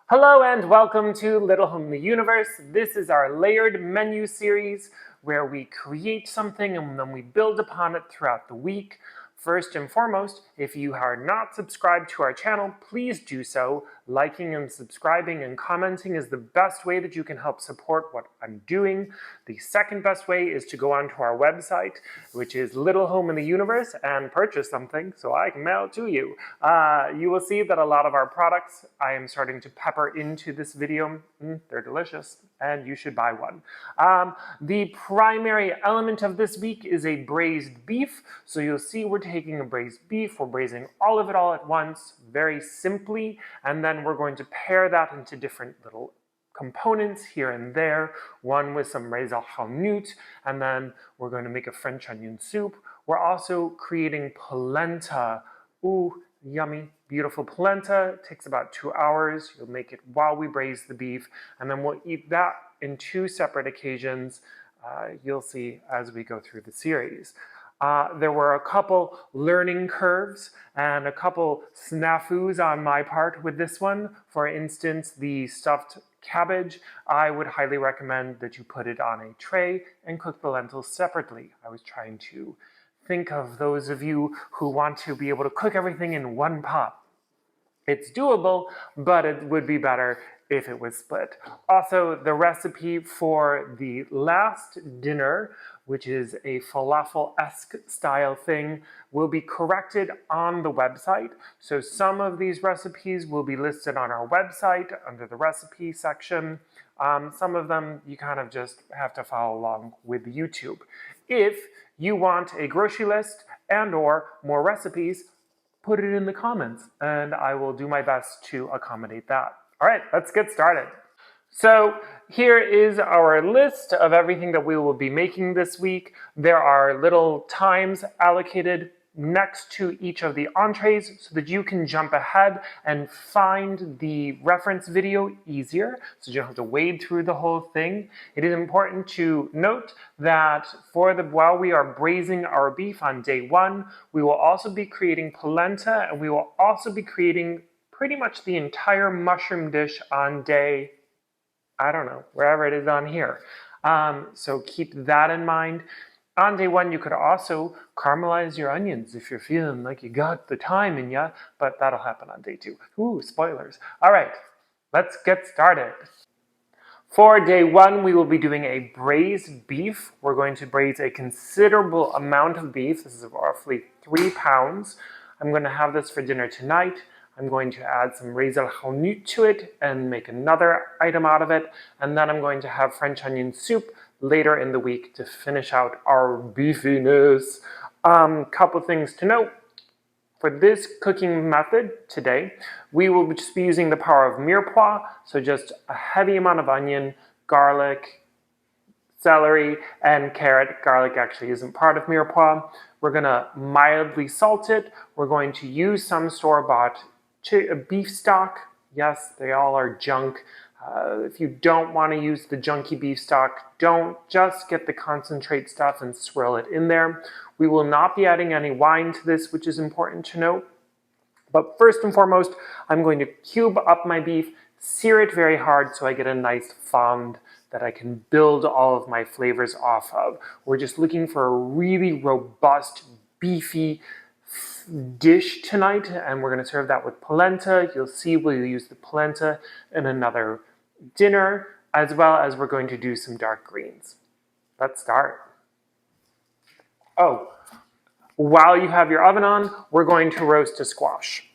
Hello and welcome to Little Home in the Universe. This is our layered menu series where we create something and then we build upon it throughout the week. First and foremost, if you are not subscribed to our channel, please do so. Liking and subscribing and commenting is the best way that you can help support what I'm doing. The second best way is to go onto our website, which is Little Home in the Universe, and purchase something so I can mail it to you. You will see that a lot of our products I am starting to pepper into this video. They're delicious, and you should buy one. The primary element of this week is a braised beef. So you'll see we're taking a braised beef, we're braising all of it all at once, very simply, and then we're going to pair that into different little components here and there, one with some reheats, and then we're going to make a French onion soup. We're also creating polenta. Ooh, yummy, beautiful polenta. It takes about 2 hours. You'll make it while we braise the beef, and then we'll eat that in 2 separate occasions. You'll see as we go through the series. There were a couple learning curves and a couple snafus on my part with this one. For instance, the stuffed cabbage, I would highly recommend that you put it on a tray and cook the lentils separately. I was trying to think of those of you who want to be able to cook everything in one pot. It's doable, but it would be better if it was split. Also, the recipe for the last dinner, which is a falafel-esque style thing, will be corrected on the website. So some of these recipes will be listed on our website under the recipe section. Some of them you kind of just have to follow along with YouTube. If you want a grocery list and/or more recipes, put it in the comments and I will do my best to accommodate that. All right, let's get started. So here is our list of everything that we will be making this week. There are little times allocated next to each of the entrees so that you can jump ahead and find the reference video easier, so you don't have to wade through the whole thing. It is important to note that while we are braising our beef on day 1, we will also be creating polenta, and we will also be creating pretty much the entire mushroom dish on day, I don't know, wherever it is on here. So keep that in mind. On day 1, you could also caramelize your onions if you're feeling like you got the time in ya, but that'll happen on day 2. Ooh, spoilers. All right, let's get started. For day 1, we will be doing a braised beef. We're going to braise a considerable amount of beef. This is roughly 3 pounds. I'm going to have this for dinner tonight. I'm going to add some reheats to it and make another item out of it. And then I'm going to have French onion soup later in the week to finish out our beefiness. Couple things to note. For this cooking method today, we will just be using the power of mirepoix, so just a heavy amount of onion, garlic, celery, and carrot. Garlic actually isn't part of mirepoix. We're going to mildly salt it. We're going to use some store-bought beef stock. Yes, they all are junk. If you don't want to use the junky beef stock, don't. Just get the concentrate stuff and swirl it in there. We will not be adding any wine to this, which is important to note. But first and foremost, I'm going to cube up my beef, sear it very hard so I get a nice fond that I can build all of my flavors off of. We're just looking for a really robust, beefy dish tonight, and we're going to serve that with polenta. You'll see we'll use the polenta in another dinner, as well as we're going to do some dark greens. Let's start. Oh, while you have your oven on, we're going to roast a squash.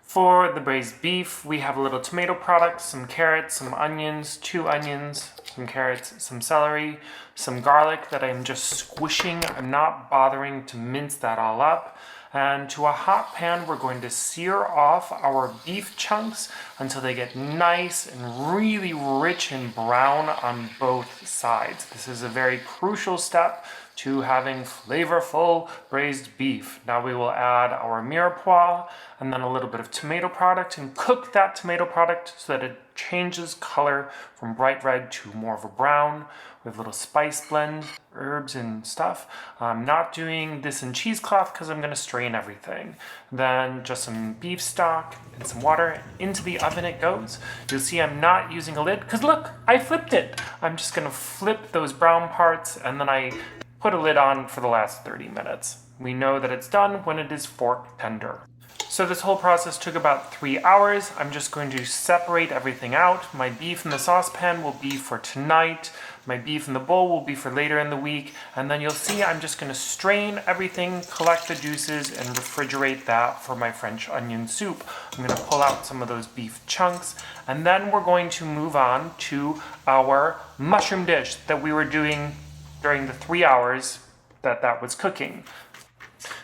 For the braised beef, we have a little tomato product, some carrots, some onions, 2 onions, some carrots, some celery, some garlic that I'm just squishing. I'm not bothering to mince that all up. And to a hot pan, we're going to sear off our beef chunks until they get nice and really rich and brown on both sides. This is a very crucial step to having flavorful braised beef. Now we will add our mirepoix and then a little bit of tomato product and cook that tomato product so that it changes color from bright red to more of a brown. We have a little spice blend, herbs and stuff. I'm not doing this in cheesecloth because I'm going to strain everything. Then just some beef stock and some water. Into the oven it goes. You'll see I'm not using a lid because look, I flipped it. I'm just going to flip those brown parts and then I put a lid on for the last 30 minutes. We know that it's done when it is fork tender. So this whole process took about 3 hours. I'm just going to separate everything out. My beef in the saucepan will be for tonight. My beef in the bowl will be for later in the week. And then you'll see I'm just going to strain everything, collect the juices, and refrigerate that for my French onion soup. I'm going to pull out some of those beef chunks. And then we're going to move on to our mushroom dish that we were doing during the 3 hours that was cooking.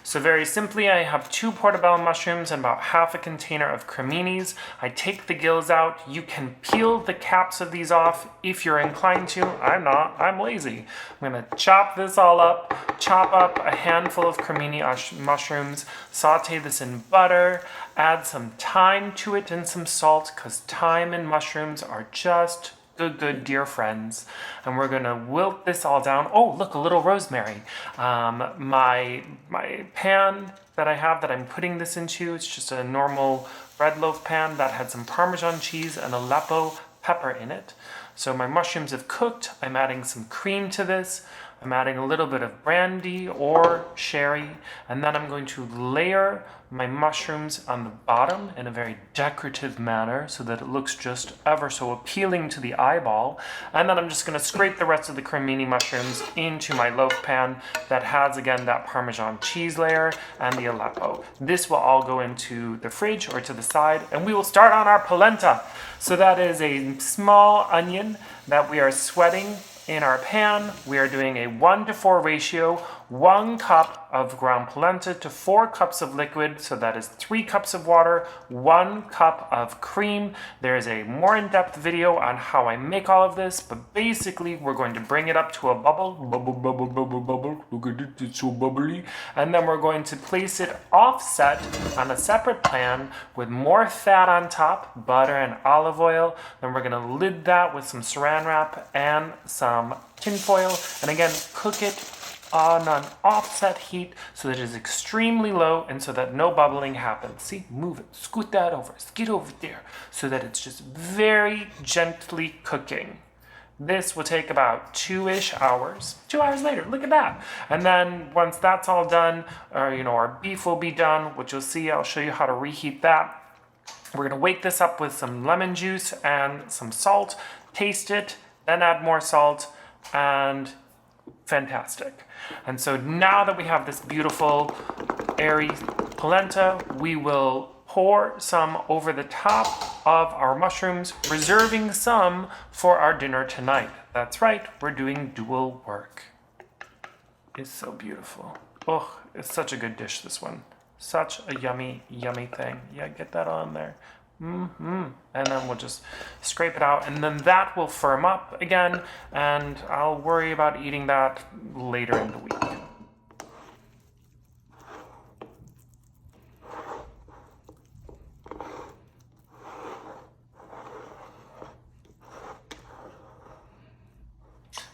So very simply, I have 2 portobello mushrooms and about half a container of creminis. I take the gills out. You can peel the caps of these off if you're inclined to. I'm not, I'm lazy. I'm gonna chop this all up, chop up a handful of cremini mushrooms, saute this in butter, add some thyme to it and some salt, because thyme and mushrooms are just good dear friends. And we're gonna wilt this all down. Oh, look, a little rosemary. My pan that I have that I'm putting this into, it's just a normal bread loaf pan that had some Parmesan cheese and Aleppo pepper in it. So my mushrooms have cooked. I'm adding some cream to this. I'm adding a little bit of brandy or sherry, and then I'm going to layer my mushrooms on the bottom in a very decorative manner so that it looks just ever so appealing to the eyeball. And then I'm just going to scrape the rest of the cremini mushrooms into my loaf pan that has, again, that Parmesan cheese layer and the Aleppo. This will all go into the fridge or to the side, and we will start on our polenta. So that is a small onion that we are sweating in our pan. We are doing a 1-to-4 ratio, 1 cup of ground polenta to 4 cups of liquid, so that is 3 cups of water, 1 cup of cream. There is a more in-depth video on how I make all of this, but basically we're going to bring it up to a bubble, bubble, look at it, it's so bubbly, and then we're going to place it offset on a separate pan with more fat on top, butter and olive oil. Then we're going to lid that with some saran wrap and some tin foil, and again cook it on an offset heat so that it is extremely low and so that no bubbling happens. See, move it, scoot that over, skid over there, so that it's just very gently cooking. This will take about 2-ish hours. 2 hours later, look at that. And then once that's all done, our beef will be done, which you'll see, I'll show you how to reheat that. We're gonna wake this up with some lemon juice and some salt, taste it, then add more salt, and fantastic. And so now that we have this beautiful airy polenta, we will pour some over the top of our mushrooms, reserving some for our dinner tonight. That's right, we're doing dual work. It's so beautiful. Oh, it's such a good dish, this one. Such a yummy, yummy thing. Yeah, get that on there. And then we'll just scrape it out, and then that will firm up again, and I'll worry about eating that later in the week.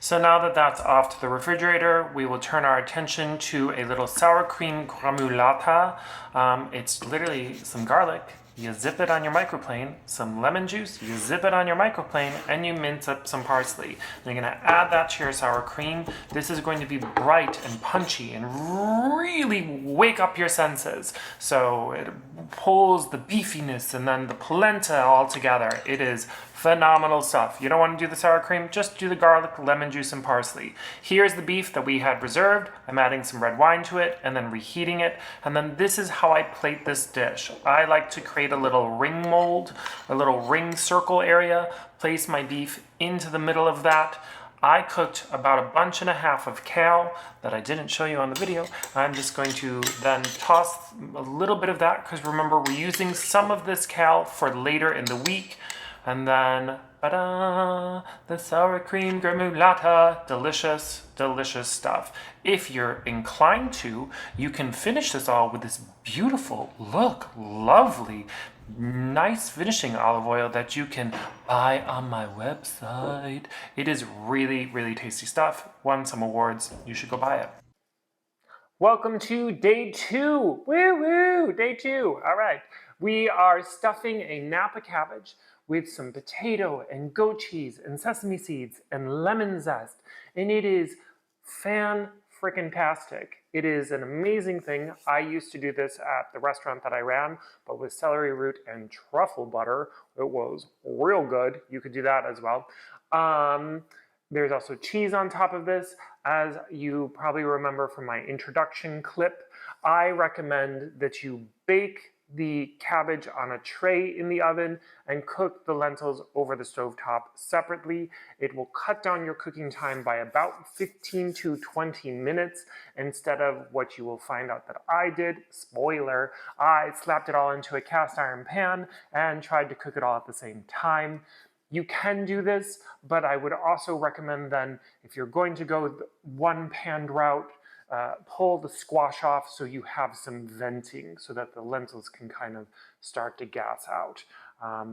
So now that that's off to the refrigerator, we will turn our attention to a little sour cream gramulata. It's literally some garlic. You zip it on your microplane, some lemon juice, you zip it on your microplane, and you mince up some parsley. And you're gonna add that to your sour cream. This is going to be bright and punchy and really wake up your senses. So it pulls the beefiness and then the polenta all together. It is phenomenal stuff. You don't want to do the sour cream, just do the garlic, lemon juice, and parsley. Here's the beef that we had reserved. I'm adding some red wine to it and then reheating it. And then this is how I plate this dish. I like to create a little ring mold, a little ring circle area, place my beef into the middle of that. I cooked about 1.5 bunches of kale that I didn't show you on the video. I'm just going to then toss a little bit of that, because remember, we're using some of this kale for later in the week. And then, ba-da, the sour cream gremolata. Delicious, delicious stuff. If you're inclined to, you can finish this all with this beautiful, lovely, nice finishing olive oil that you can buy on my website. It is really, really tasty stuff. Won some awards. You should go buy it. Welcome to day 2. Woo woo, day 2. All right. We are stuffing a Napa cabbage with some potato and goat cheese and sesame seeds and lemon zest. And it is fan-frickin-tastic. It is an amazing thing. I used to do this at the restaurant that I ran, but with celery root and truffle butter. It was real good. You could do that as well. There's also cheese on top of this. As you probably remember from my introduction clip, I recommend that you bake the cabbage on a tray in the oven and cook the lentils over the stovetop separately. It will cut down your cooking time by about 15 to 20 minutes instead of what you will find out that I did. Spoiler, I slapped it all into a cast iron pan and tried to cook it all at the same time. You can do this, but I would also recommend then, if you're going to go the one pan route, pull the squash off so you have some venting so that the lentils can kind of start to gas out.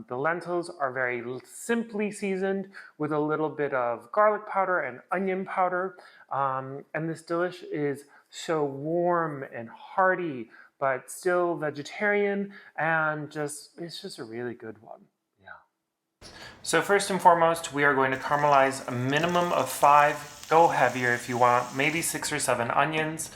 The lentils are very simply seasoned with a little bit of garlic powder and onion powder. And this dish is so warm and hearty, but still vegetarian, and it's just a really good one. So first and foremost, we are going to caramelize a minimum of 5, go heavier if you want, maybe 6 or 7 onions.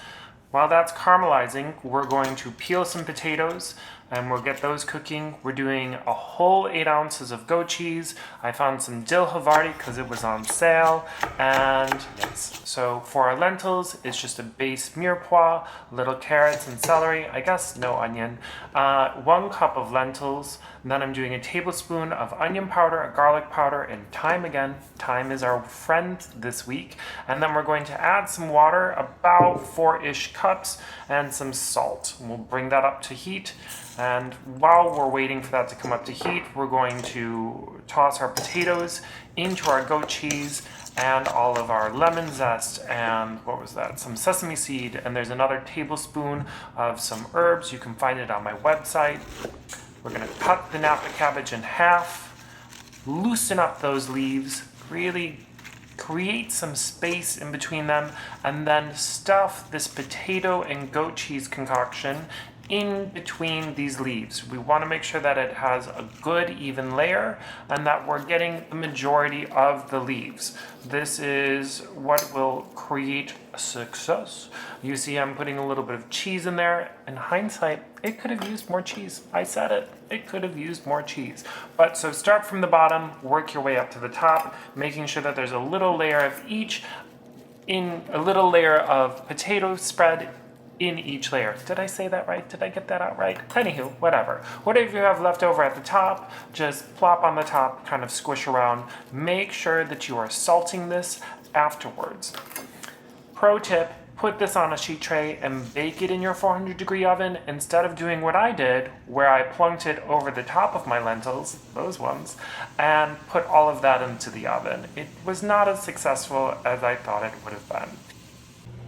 While that's caramelizing, we're going to peel some potatoes and we'll get those cooking. We're doing a whole 8 ounces of goat cheese. I found some dill Havarti because it was on sale. And yes, so for our lentils, it's just a base mirepoix, little carrots and celery, I guess no onion, 1 cup of lentils. And then I'm doing a tablespoon of onion powder, a garlic powder, and thyme again. Thyme is our friend this week. And then we're going to add some water, about 4-ish cups, and some salt. We'll bring that up to heat. And while we're waiting for that to come up to heat, we're going to toss our potatoes into our goat cheese and all of our lemon zest and what was that? Some sesame seed, and there's another tablespoon of some herbs. You can find it on my website. We're going to cut the Napa cabbage in half, loosen up those leaves, really create some space in between them, and then stuff this potato and goat cheese concoction in between these leaves. We want to make sure that it has a good even layer and that we're getting the majority of the leaves. This is what will create a success. You see I'm putting a little bit of cheese in there. In hindsight, it could have used more cheese. I said it. It could have used more cheese. But so start from the bottom, work your way up to the top, making sure that there's a little layer of each, in a little layer of potato spread in each layer. Did I say that right? Did I get that out right? Anywho, whatever. Whatever you have left over at the top, just plop on the top, kind of squish around. Make sure that you are salting this afterwards. Pro tip, put this on a sheet tray and bake it in your 400-degree oven instead of doing what I did, where I plunked it over the top of my lentils, those ones, and put all of that into the oven. It was not as successful as I thought it would have been.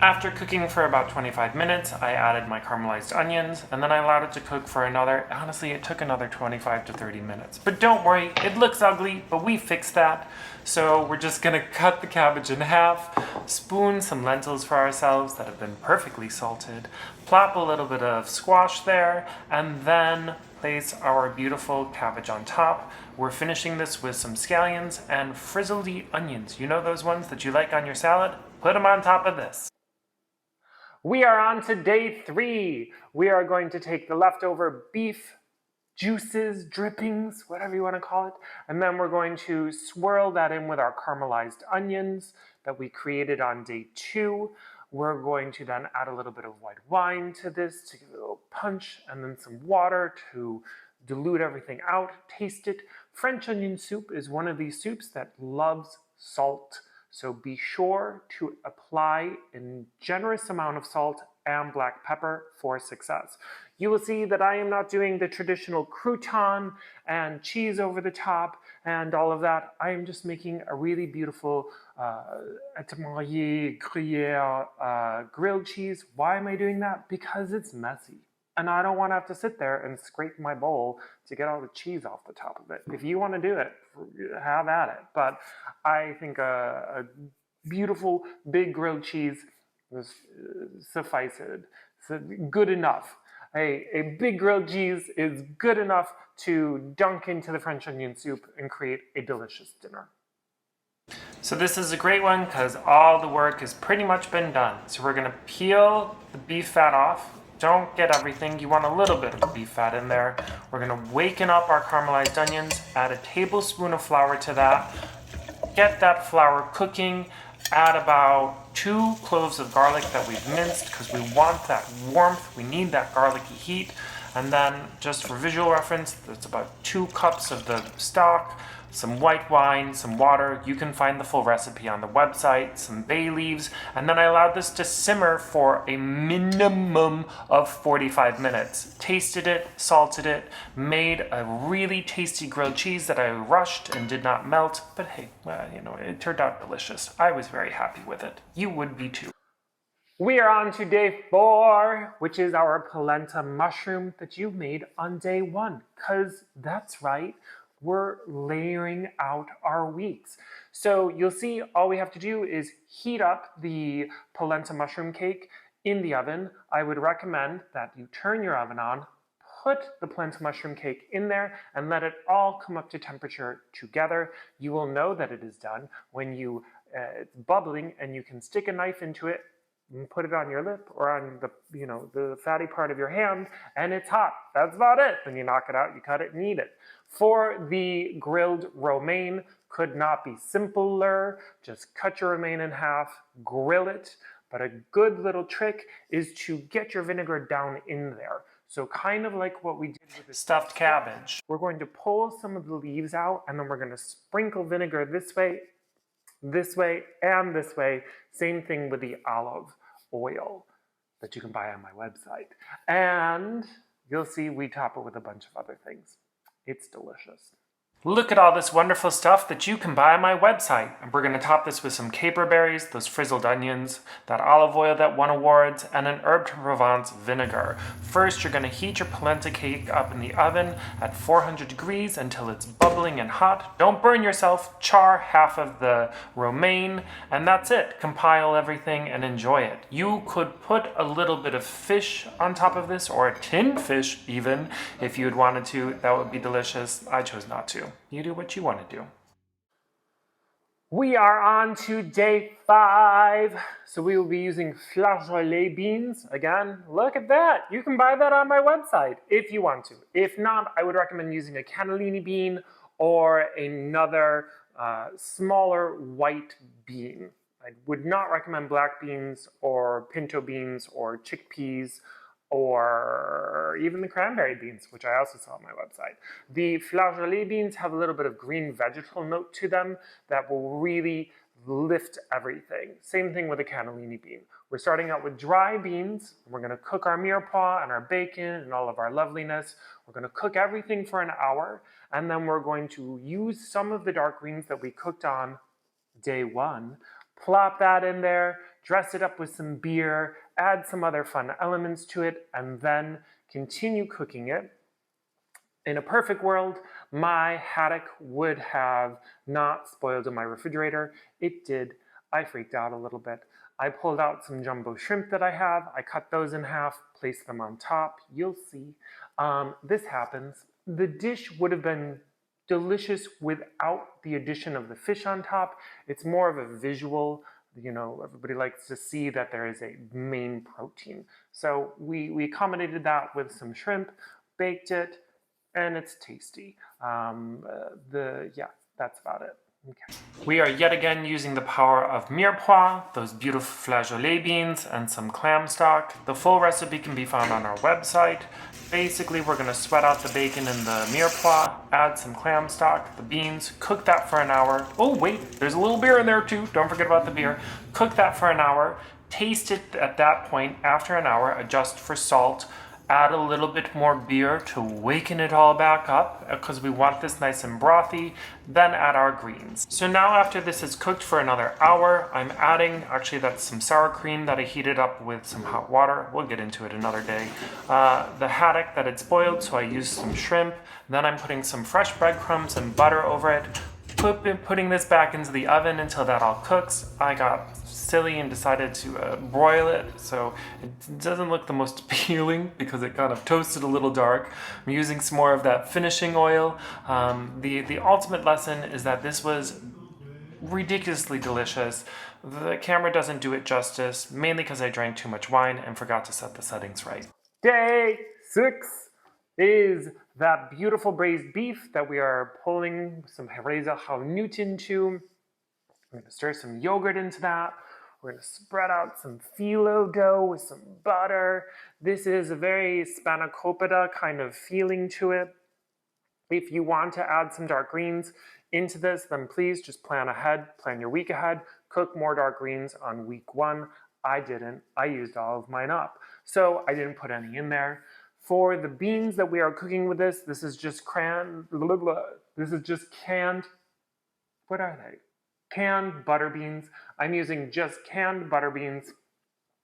After cooking for about 25 minutes, I added my caramelized onions, and then I allowed it to cook for honestly, it took another 25 to 30 minutes. But don't worry, it looks ugly, but we fixed that. So we're just gonna cut the cabbage in half, spoon some lentils for ourselves that have been perfectly salted, plop a little bit of squash there, and then place our beautiful cabbage on top. We're finishing this with some scallions and frizzled onions. You know those ones that you like on your salad? Put them on top of this. We are on to day 3. We are going to take the leftover beef juices, drippings, whatever you want to call it, and then we're going to swirl that in with our caramelized onions that we created on day 2. We're going to then add a little bit of white wine to this to give it a little punch, and then some water to dilute everything out, taste it. French onion soup is one of these soups that loves salt. So be sure to apply a generous amount of salt and black pepper for success. You will see that I am not doing the traditional crouton and cheese over the top and all of that. I am just making a really beautiful étamaillé gruyere grilled cheese. Why am I doing that? Because it's messy. And I don't want to have to sit there and scrape my bowl to get all the cheese off the top of it. If you want to do it, have at it. But I think a beautiful big grilled cheese suffices. So good enough. A big grilled cheese is good enough to dunk into the French onion soup and create a delicious dinner. So this is a great one because all the work has pretty much been done. So we're going to peel the beef fat off. Don't get everything, you want a little bit of beef fat in there. We're gonna waken up our caramelized onions, add a tablespoon of flour to that. Get that flour cooking, add about 2 cloves of garlic that we've minced because we want that warmth, we need that garlicky heat. And then just for visual reference, that's about 2 cups of the stock, some white wine, some water. You can find the full recipe on the website, some bay leaves, and then I allowed this to simmer for a minimum of 45 minutes. Tasted it, salted it, made a really tasty grilled cheese that I rushed and did not melt, but hey, it turned out delicious. I was very happy with it. You would be too. We are on to day 4, which is our polenta mushroom that you made on day 1, because that's right, we're layering out our weeks. So you'll see all we have to do is heat up the polenta mushroom cake in the oven. I would recommend that you turn your oven on, put the polenta mushroom cake in there, and let it all come up to temperature together. You will know that it is done when it's bubbling and you can stick a knife into it and put it on your lip or on the fatty part of your hand, and it's hot. That's about it. Then you knock it out, you cut it and eat it. For the grilled romaine, could not be simpler. Just cut your romaine in half, grill it. But a good little trick is to get your vinegar down in there. So kind of like what we did with the stuffed cabbage. We're going to pull some of the leaves out, and then we're going to sprinkle vinegar this way, and this way. Same thing with the olive oil that you can buy on my website. And you'll see we top it with a bunch of other things. It's delicious. Look at all this wonderful stuff that you can buy on my website. And we're going to top this with some caper berries, those frizzled onions, that olive oil that won awards, and an herb de Provence vinegar. First, you're going to heat your polenta cake up in the oven at 400 degrees until it's bubbling and hot. Don't burn yourself. Char half of the romaine, and that's it. Compile everything and enjoy it. You could put a little bit of fish on top of this, or a tinned fish even, if you had wanted to. That would be delicious. I chose not to. You do what you want to do. We are on to day 5. So we will be using flageolet beans. Again, look at that. You can buy that on my website if you want to. If not, I would recommend using a cannellini bean or another smaller white bean. I would not recommend black beans or pinto beans or chickpeas or even the cranberry beans, which I also saw on my website. The flageolet beans have a little bit of green vegetal note to them that will really lift everything. Same thing with a cannellini bean. We're starting out with dry beans, and we're gonna cook our mirepoix and our bacon and all of our loveliness. We're gonna cook everything for an hour, and then we're going to use some of the dark greens that we cooked on day 1, plop that in there, dress it up with some beer, add some other fun elements to it, and then continue cooking it. In a perfect world, my haddock would have not spoiled in my refrigerator. It did. I freaked out a little bit. I pulled out some jumbo shrimp that I have. I cut those in half, placed them on top. You'll see. This happens. The dish would have been delicious without the addition of the fish on top. It's more of a visual. Everybody likes to see that there is a main protein. So we accommodated that with some shrimp, baked it, and it's tasty. That's about it. Okay. We are yet again using the power of mirepoix, those beautiful flageolet beans, and some clam stock. The full recipe can be found on our website. Basically, we're going to sweat out the bacon in the mirepoix, add some clam stock, the beans, cook that for an hour. Oh wait, there's a little beer in there too. Don't forget about the beer. Cook that for an hour. Taste it at that point. After an hour, adjust for salt. Add a little bit more beer to waken it all back up because we want this nice and brothy. Then add our greens. So now after this is cooked for another hour, I'm adding, actually that's some sour cream that I heated up with some hot water. We'll get into it another day. The haddock that it's boiled, so I used some shrimp. Then I'm putting some fresh breadcrumbs and butter over it. Putting this back into the oven until that all cooks. I got silly and decided to broil it, so it doesn't look the most appealing because it kind of toasted a little dark. I'm using some more of that finishing oil. The ultimate lesson is that this was ridiculously delicious. The camera doesn't do it justice, mainly because I drank too much wine and forgot to set the settings right. Day 6 is that beautiful braised beef that we are pulling some Hereza Halnut into. We're going to stir some yogurt into that. We're going to spread out some phyllo dough with some butter. This is a very spanakopita kind of feeling to it. If you want to add some dark greens into this, then please just plan ahead, plan your week ahead, cook more dark greens on week 1. I didn't. I used all of mine up. So I didn't put any in there. For the beans that we are cooking with this is just canned, this is just canned, what are they? Canned butter beans. I'm using just canned butter beans.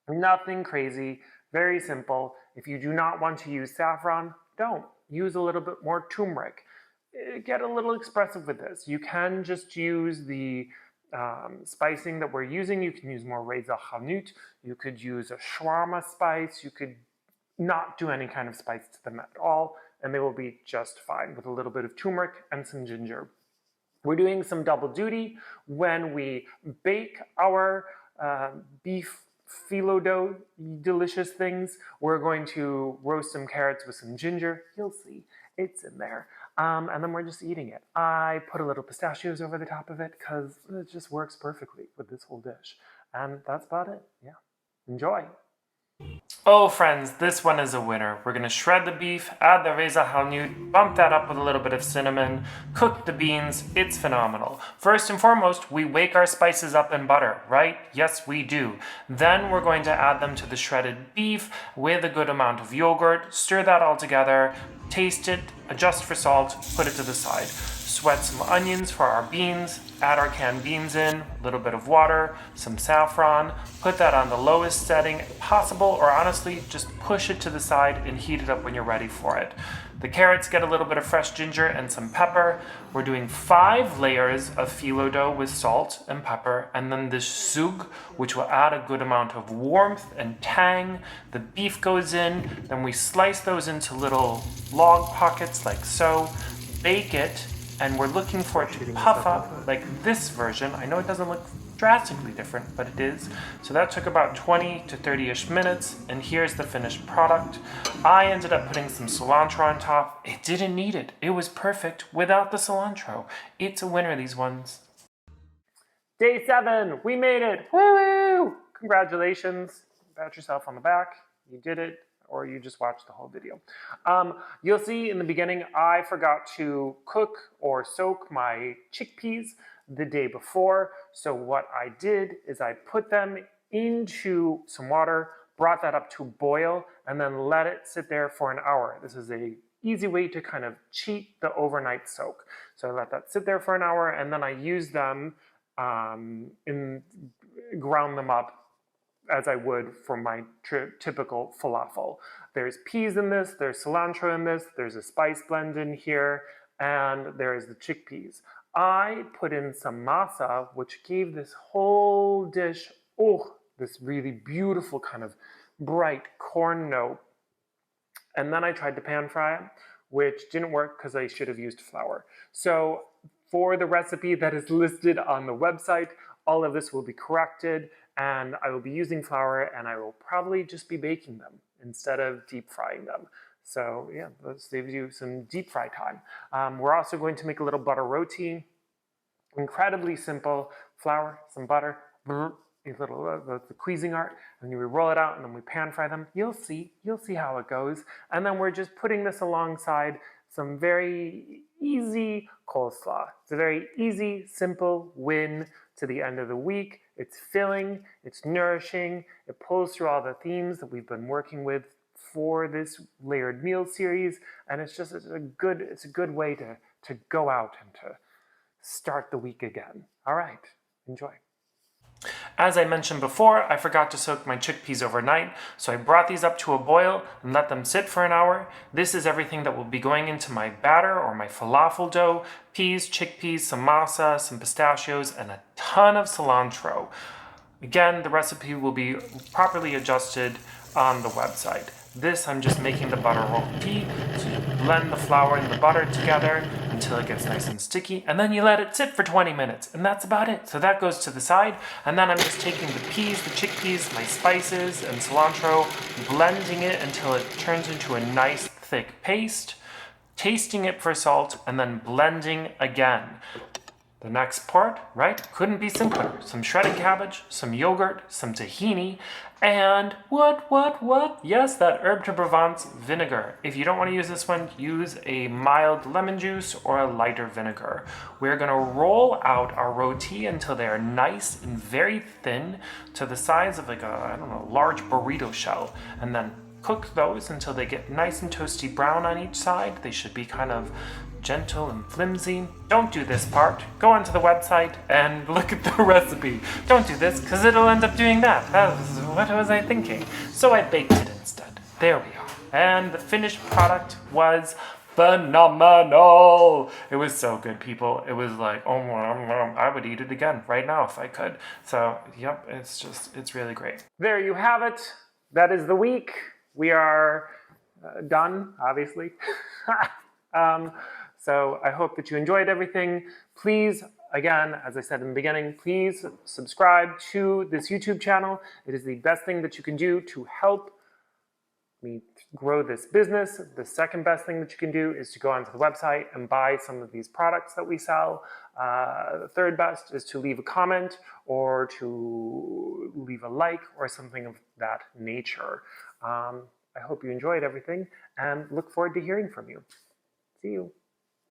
Nothing crazy, very simple. If you do not want to use saffron, don't. Use a little bit more turmeric. Get a little expressive with this. You can just use the spicing that we're using. You can use more Reza Hanut. You could use a shawarma spice. You could not do any kind of spice to them at all, and they will be just fine with a little bit of turmeric and some ginger. We're doing some double duty when we bake our beef phyllo dough delicious things. We're going to roast some carrots with some ginger. You'll see, it's in there. And then we're just eating it. I put a little pistachios over the top of it because it just works perfectly with this whole dish. And that's about it. Yeah. Enjoy. Oh friends, this one is a winner. We're going to shred the beef, add the Reza Halnut, bump that up with a little bit of cinnamon, cook the beans. It's phenomenal. First and foremost, we wake our spices up in butter, right? Yes, we do. Then we're going to add them to the shredded beef with a good amount of yogurt, stir that all together, taste it, adjust for salt, put it to the side. Sweat some onions for our beans, add our canned beans in, a little bit of water, some saffron, put that on the lowest setting possible, or honestly, just push it to the side and heat it up when you're ready for it. The carrots get a little bit of fresh ginger and some pepper. We're doing 5 layers of phyllo dough with salt and pepper, and then this zug, which will add a good amount of warmth and tang. The beef goes in, then we slice those into little log pockets like so, bake it, and we're looking for it to puff up like this version. I know it doesn't look drastically different, but it is. So that took about 20 to 30-ish minutes, and here's the finished product. I ended up putting some cilantro on top. It didn't need it. It was perfect without the cilantro. It's a winner, these ones. Day 7, we made it. Woo! Congratulations. Pat yourself on the back. You did it. Or you just watch the whole video. You'll see in the beginning, I forgot to cook or soak my chickpeas the day before. So what I did is I put them into some water, brought that up to boil, and then let it sit there for an hour. This is an easy way to kind of cheat the overnight soak. So I let that sit there for an hour, and then I use them ground them up as I would for my typical falafel. There's peas in this, there's cilantro in this, there's a spice blend in here, and there's the chickpeas. I put in some masa, which gave this whole dish, this really beautiful kind of bright corn note. And then I tried to pan fry it, which didn't work because I should have used flour. So for the recipe that is listed on the website, all of this will be corrected, and I will be using flour, and I will probably just be baking them instead of deep frying them. So yeah, that saves you some deep fry time. We're also going to make a little butter roti. Incredibly simple. Flour, some butter, a little the Cuisinart, and then we roll it out and then we pan fry them. You'll see how it goes. And then we're just putting this alongside some very easy coleslaw. It's a very easy, simple win to the end of the week. It's filling, it's nourishing, it pulls through all the themes that we've been working with for this layered meal series, and it's a good way to go out and to start the week again. All right, enjoy. As I mentioned before, I forgot to soak my chickpeas overnight, so I brought these up to a boil and let them sit for an hour. This is everything that will be going into my batter or my falafel dough: peas, chickpeas, some masa, some pistachios, and a ton of cilantro. Again, the recipe will be properly adjusted on the website. This, I'm just making the butter roti. So you blend the flour and the butter together until it gets nice and sticky, and then you let it sit for 20 minutes, and that's about it. So that goes to the side, and then I'm just taking the peas, the chickpeas, my spices, and cilantro, blending it until it turns into a nice thick paste, tasting it for salt, and then blending again. The next part, right, couldn't be simpler. Some shredded cabbage, some yogurt, some tahini, and what? Yes, that herb de Provence vinegar. If you don't want to use this one, use a mild lemon juice or a lighter vinegar. We're gonna roll out our roti until they are nice and very thin, to the size of like a, large burrito shell, and then cook those until they get nice and toasty brown on each side. They should be kind of gentle and flimsy. Don't do this part. Go onto the website and look at the recipe. Don't do this, because it'll end up doing that. What was I thinking? So I baked it instead. There we are. And the finished product was phenomenal. It was so good, people. It was like, oh, I would eat it again right now if I could. So, yep, it's really great. There you have it. That is the week. We are done, obviously. So I hope that you enjoyed everything. Please, again, as I said in the beginning, please subscribe to this YouTube channel. It is the best thing that you can do to help me grow this business. The second best thing that you can do is to go onto the website and buy some of these products that we sell. The third best is to leave a comment or to leave a like or something of that nature. I hope you enjoyed everything and look forward to hearing from you. See you.